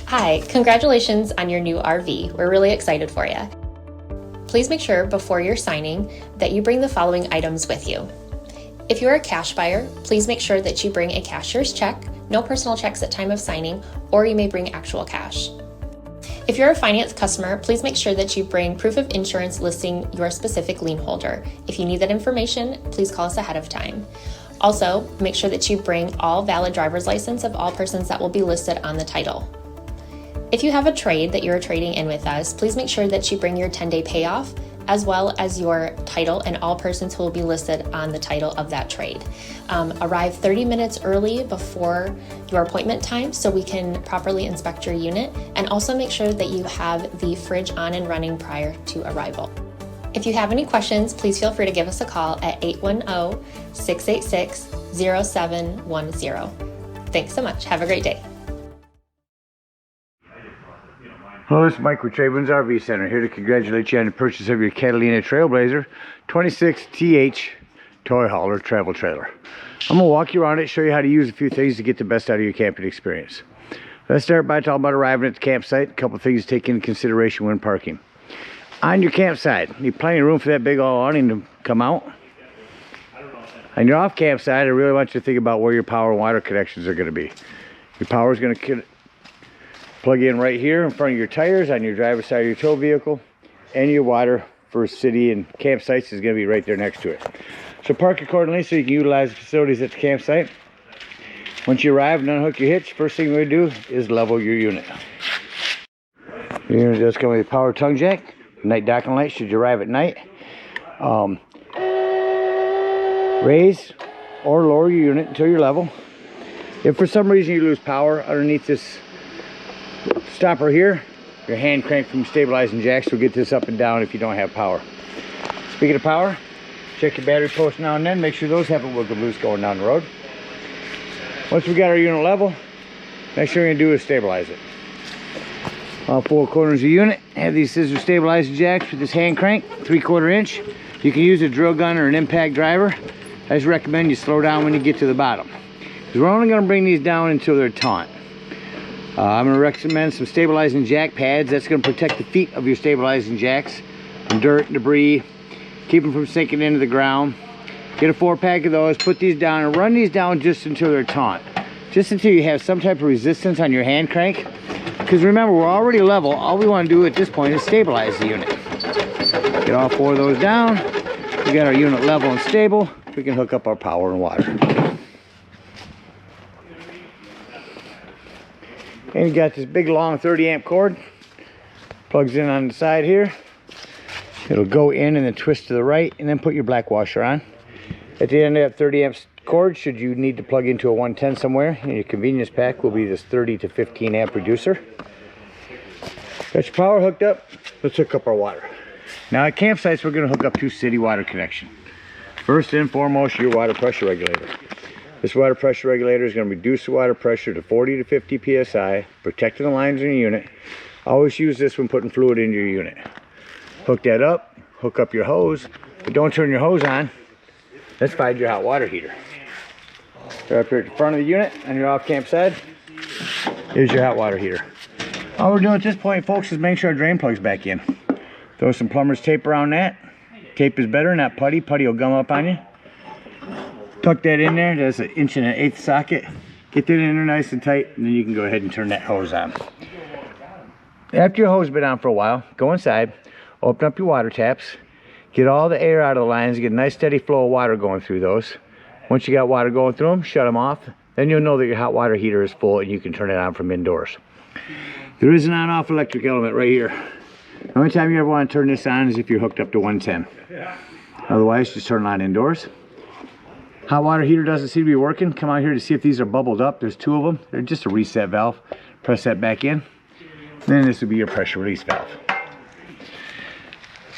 Hi, congratulations on your new RV. We're really excited for you. Please make sure before you're signing that you bring the following items with you. If you're a cash buyer, please make sure that you bring a cashier's check, no personal checks at time of signing, or you may bring actual cash. If you're a finance customer, please make sure that you bring proof of insurance listing your specific lien holder. If you need that information, please call us ahead of time. Also, make sure that you bring all valid driver's license of all persons that will be listed on the title. If you have a trade that you're trading in with us, please make sure that you bring your 10-day payoff as well as your title and all persons who will be listed on the title of that trade. Arrive 30 minutes early before your appointment time so we can properly inspect your unit, and also make sure that you have the fridge on and running prior to arrival. If you have any questions, please feel free to give us a call at 810-686-0710. Thanks so much. Have a great day. Hello, this is Mike with TradeWinds RV Center, here to congratulate you on the purchase of your Catalina Trailblazer 26TH toy hauler travel trailer. I'm going to walk you around it, show you how to use a few things to get the best out of your camping experience. Let's start by talking about arriving at the campsite. A couple things to take into consideration when parking. On your campsite, you need plenty of room for that big old awning to come out. On your off campsite, I really want you to think about where your power and water connections are going to be. Your power is going to plug in right here in front of your tires on your driver's side of your tow vehicle, and your water for city and campsites is going to be right there next to it. So park accordingly so you can utilize the facilities at the campsite. Once you arrive and unhook your hitch, first thing we're going to do is level your unit. Your unit does come with a power tongue jack, night docking light should you arrive at night. Raise or lower your unit until you're level. If for some reason you lose power underneath this stopper here, your hand crank from stabilizing jacks will get this up and down if you don't have power. Speaking of power, check your battery post now and then, make sure those haven't wiggled loose going down the road. Once we got our unit level, next thing we're going to do is stabilize it. All four corners of the unit have these scissor stabilizing jacks with this hand crank, 3/4 inch. You can use a drill gun or an impact driver. I just recommend you slow down when you get to the bottom, because we're only going to bring these down until they're taut. I'm going to recommend some stabilizing jack pads. That's going to protect the feet of your stabilizing jacks from dirt and debris, keep them from sinking into the ground. Get a 4-pack of those, put these down, and run these down just until they're taut, just until you have some type of resistance on your hand crank. Because remember, we're already level. All we want to do at this point is stabilize the unit. Get all 4 of those down. We got our unit level and stable. We can hook up our power and water. And you got this big long 30-amp cord. Plugs in on the side here. It'll go in and then twist to the right, and then put your black washer on. At the end of that 30-amp cord, should you need to plug into a 110 somewhere, in your convenience pack will be this 30 to 15-amp reducer. Got your power hooked up. Let's hook up our water. Now at campsites, we're going to hook up to city water connection. First and foremost, your water pressure regulator. This water pressure regulator is going to reduce the water pressure to 40 to 50 psi, protecting the lines in your unit. Always use this when putting fluid into your unit. Hook that up, hook up your hose, but don't turn your hose on. Let's find your hot water heater. Right up here at the front of the unit on your off camp side, here's your hot water heater. All we're doing at this point, folks, is make sure our drain plug's back in. Throw some plumber's tape around that. Tape is better, not putty. Putty will gum up on you. Tuck that in there. That's an 1 1/8" socket. Get that in there nice and tight, and then you can go ahead and turn that hose on. After your hose has been on for a while, go inside, open up your water taps, get all the air out of the lines, get a nice steady flow of water going through those. Once you got water going through them, shut them off. Then you'll know that your hot water heater is full and you can turn it on from indoors. There is an on-off electric element right here. The only time you ever want to turn this on is if you're hooked up to 110. Otherwise, just turn it on indoors. Hot water heater doesn't seem to be working. Come out here to see if these are bubbled up. There's 2 of them. They're just a reset valve. Press that back in. Then this will be your pressure release valve.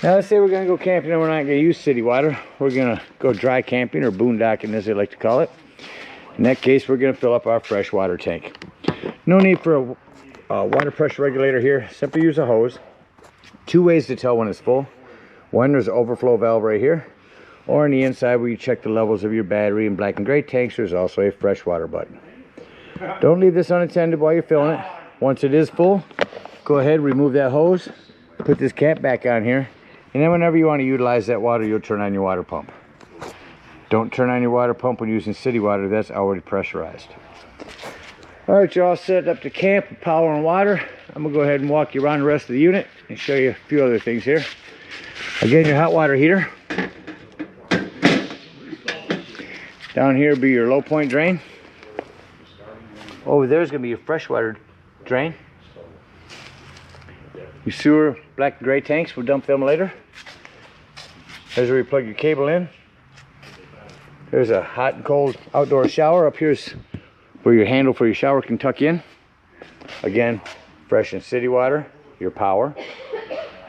Now let's say we're going to go camping and we're not going to use city water. We're going to go dry camping, or boondocking as they like to call it. In that case, we're going to fill up our fresh water tank. No need for a water pressure regulator here. Simply use a hose. 2 ways to tell when it's full. One, there's an overflow valve right here. Or on the inside where you check the levels of your battery and black and gray tanks, there's also a fresh water button. Don't leave this unattended while you're filling it. Once it is full, go ahead, remove that hose, put this cap back on here, and then whenever you want to utilize that water, you'll turn on your water pump. Don't turn on your water pump when using city water. That's already pressurized. All right, you're all set up to camp with power and water. I'm gonna go ahead and walk you around the rest of the unit and show you a few other things here. Again, your hot water heater. Down here will be your low point drain. Over there is gonna be your freshwater drain. Your sewer black and gray tanks, we'll dump them later. There's where you plug your cable in. There's a hot and cold outdoor shower. Up here's where your handle for your shower can tuck in. Again, fresh and city water, your power.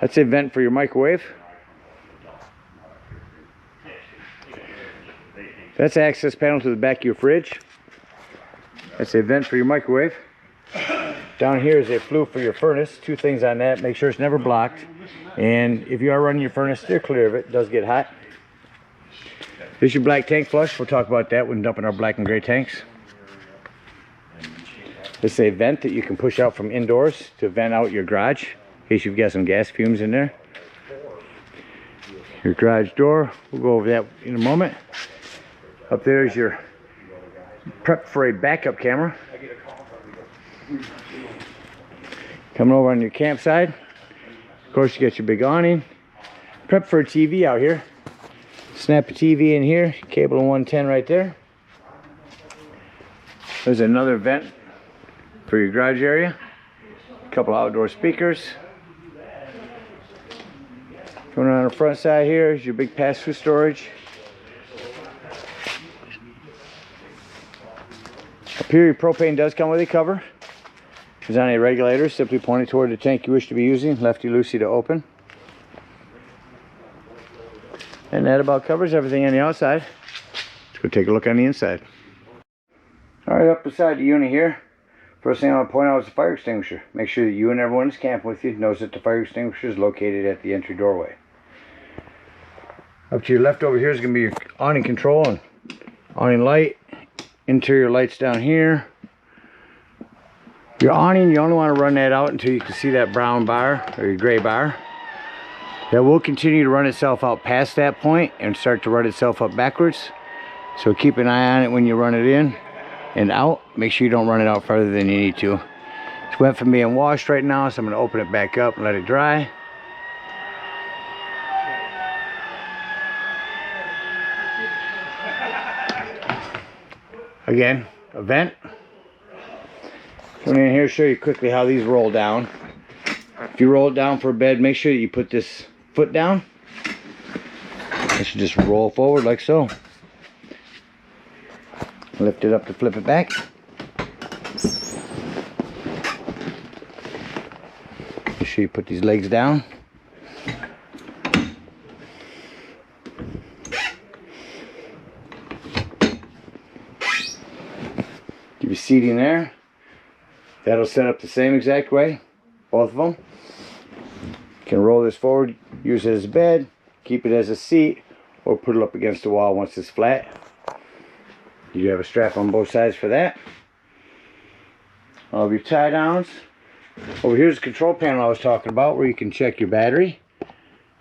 That's a vent for your microwave. That's the access panel to the back of your fridge. That's a vent for your microwave. Down here is a flue for your furnace. Two things on that. Make sure it's never blocked. And if you are running your furnace, steer clear of it. It does get hot. This is your black tank flush. We'll talk about that when dumping our black and gray tanks. This is a vent that you can push out from indoors to vent out your garage in case you've got some gas fumes in there. Your garage door, we'll go over that in a moment. Up there is your prep for a backup camera. Coming over on your campsite, of course you got your big awning. Prep for a TV out here. Snap a TV in here, cable in 110 right there. There's another vent for your garage area. A couple outdoor speakers. Coming around the front side here is your big pass-through storage. Up here your propane does come with a cover. It's on a regulator, simply point it toward the tank you wish to be using, lefty-loosey to open. And that about covers everything on the outside. Let's go take a look on the inside. Alright, up beside the unit here, first thing I want to point out is the fire extinguisher. Make sure that you and everyone that's camping with you knows that the fire extinguisher is located at the entry doorway. Up to your left over here is going to be your awning control and awning light. Interior lights down here. Your awning, you only want to run that out until you can see that brown bar or your gray bar. That will continue to run itself out past that point and start to run itself up backwards. So keep an eye on it when you run it in and out. Make sure you don't run it out farther than you need to. It's wet from being washed right now, so I'm going to open it back up and let it dry. Again, a vent. Coming in here, show you quickly how these roll down. If you roll it down for a bed, make sure that you put this foot down. It should just roll forward like so. Lift it up to flip it back. Make sure you put these legs down. Give you seating there. That'll set up the same exact way, both of them. You can roll this forward, use it as a bed, keep it as a seat, or put it up against the wall once it's flat. You have a strap on both sides for that. All of your tie downs. Over here's the control panel I was talking about, where you can check your battery.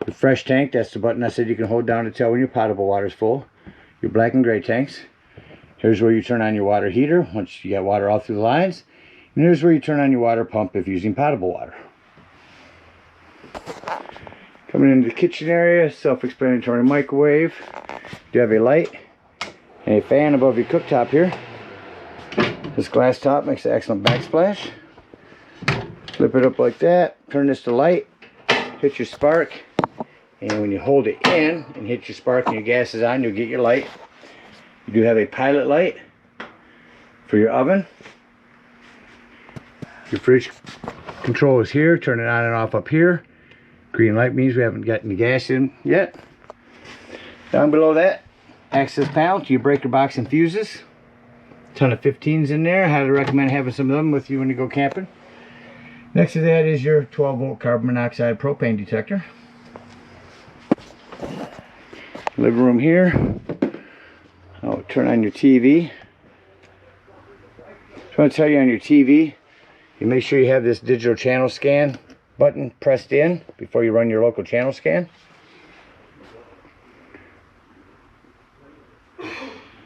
Your fresh tank, that's the button I said you can hold down to tell when your potable water is full. Your black and gray tanks. Here's where you turn on your water heater once you got water all through the lines. And here's where you turn on your water pump if using potable water. Coming into the kitchen area, self-explanatory microwave. You have a light and a fan above your cooktop here. This glass top makes an excellent backsplash. Flip it up like that, turn this to light, hit your spark, and when you hold it in and hit your spark and your gas is on, you'll get your light. You do have a pilot light for your oven. Your fridge control is here. Turn it on and off up here. Green light means we haven't gotten the gas in yet. Down below that, access panel to your breaker box and fuses. Ton of 15s in there. Highly recommend having some of them with you when you go camping. Next to that is your 12-volt carbon monoxide propane detector. Living room here. I'll turn on your TV. So I want to tell you on your TV, You make sure you have this digital channel scan button pressed in before you run your local channel scan.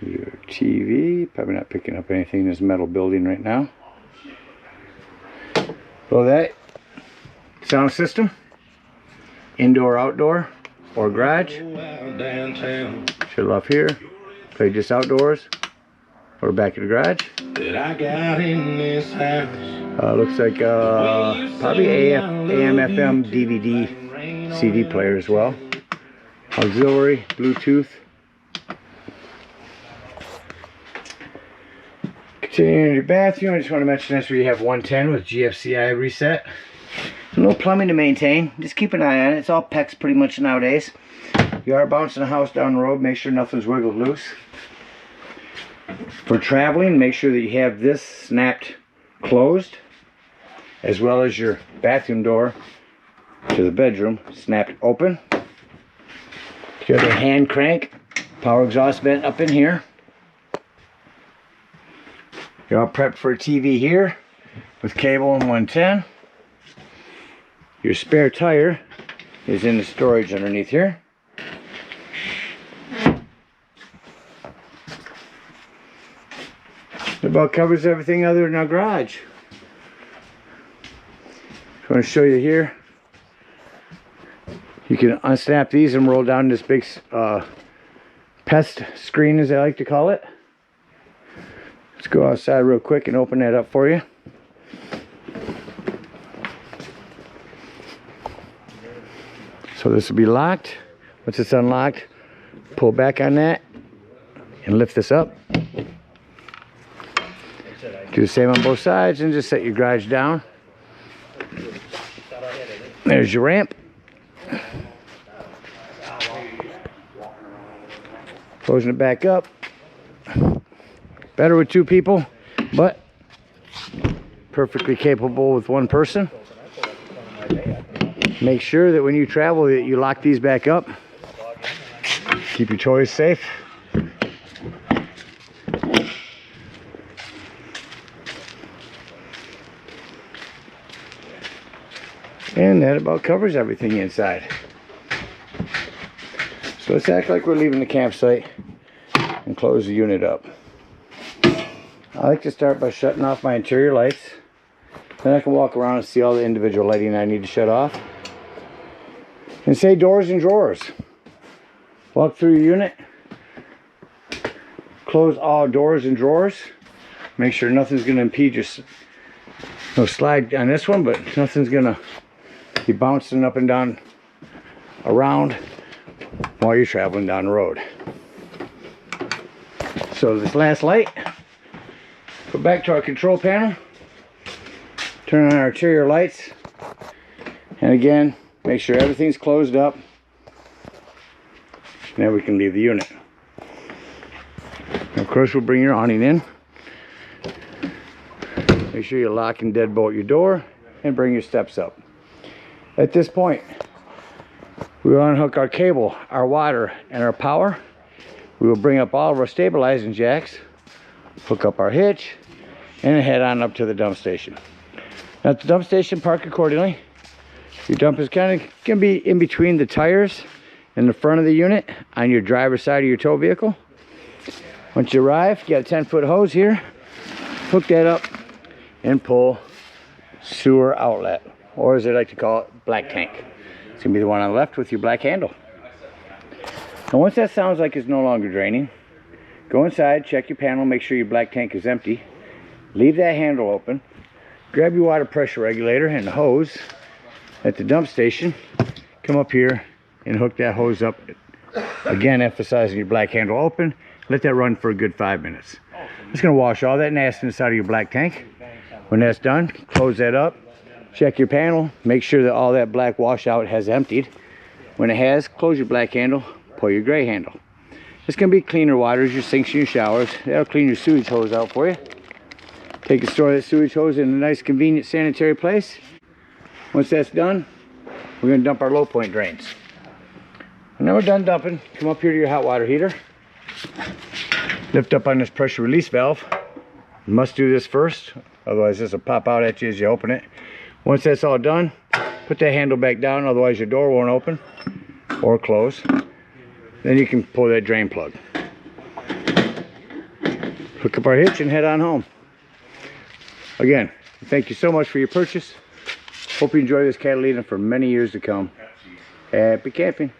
Your TV, probably not picking up anything in this metal building right now. Below that, sound system, indoor, outdoor, or garage. Shut it off here, play just outdoors, or back in the garage. Looks like probably AM, FM, DVD, CD player as well. Auxiliary, Bluetooth. Continuing in your bathroom, I just want to mention this where you have 110 with GFCI reset. No plumbing to maintain, just keep an eye on it. It's all PEX pretty much nowadays. If you are bouncing a house down the road, make sure nothing's wiggled loose. For traveling, make sure that you have this snapped closed, as well as your bathroom door to the bedroom snapped open. You have a hand crank, power exhaust vent up in here. You're all prepped for a TV here with cable and 110. Your spare tire is in the storage underneath here. It about covers everything other than our garage. I'm going to show you here. You can unsnap these and roll down this big pest screen, as I like to call it. Let's go outside real quick and open that up for you. So this will be locked. Once it's unlocked, pull back on that and lift this up. Do the same on both sides and just set your garage down. There's your ramp. Closing it back up. Better with two people, but perfectly capable with one person. Make sure that when you travel that you lock these back up. Keep your toys safe. And that about covers everything inside. So let's act like we're leaving the campsite and close the unit up. I like to start by shutting off my interior lights. Then I can walk around and see all the individual lighting I need to shut off. And say doors and drawers. Walk through your unit. Close all doors and drawers. Make sure nothing's going to impede your no slide on this one, but nothing's going to be bouncing up and down around while you're traveling down the road. So this last light, go back to our control panel, turn on our interior lights, and again make sure everything's closed up. Now we can leave the unit. Of course, we'll bring your awning in. Make sure you lock and deadbolt your door and bring your steps up. At this point, we will unhook our cable, our water, and our power. We will bring up all of our stabilizing jacks, hook up our hitch, and head on up to the dump station. Now at the dump station, park accordingly. Your dump is kind of going to be in between the tires and the front of the unit on your driver's side of your tow vehicle. Once you arrive, you got a 10-foot hose here. Hook that up and pull sewer outlet, or as they like to call it, black tank. It's going to be the one on the left with your black handle. And once that sounds like it's no longer draining, go inside, check your panel, make sure your black tank is empty. Leave that handle open. Grab your water pressure regulator and the hose at the dump station. Come up here and hook that hose up. Again, emphasizing your black handle open. Let that run for a good 5 minutes. It's going to wash all that nastiness out of your black tank. When that's done, close that up. Check your panel. Make sure that all that black washout has emptied. When it has, close your black handle. Pull your gray handle. It's going to be cleaner water as your sinks and your showers. That'll clean your sewage hose out for you. Take and store that sewage hose in a nice, convenient, sanitary place. Once that's done, we're going to dump our low point drains. And then we're done dumping. Come up here to your hot water heater. Lift up on this pressure release valve. You must do this first, otherwise this will pop out at you as you open it. Once that's all done, put that handle back down, otherwise your door won't open or close. Then you can pull that drain plug. Hook up our hitch and head on home. Again, thank you so much for your purchase. Hope you enjoy this Catalina for many years to come. Happy camping.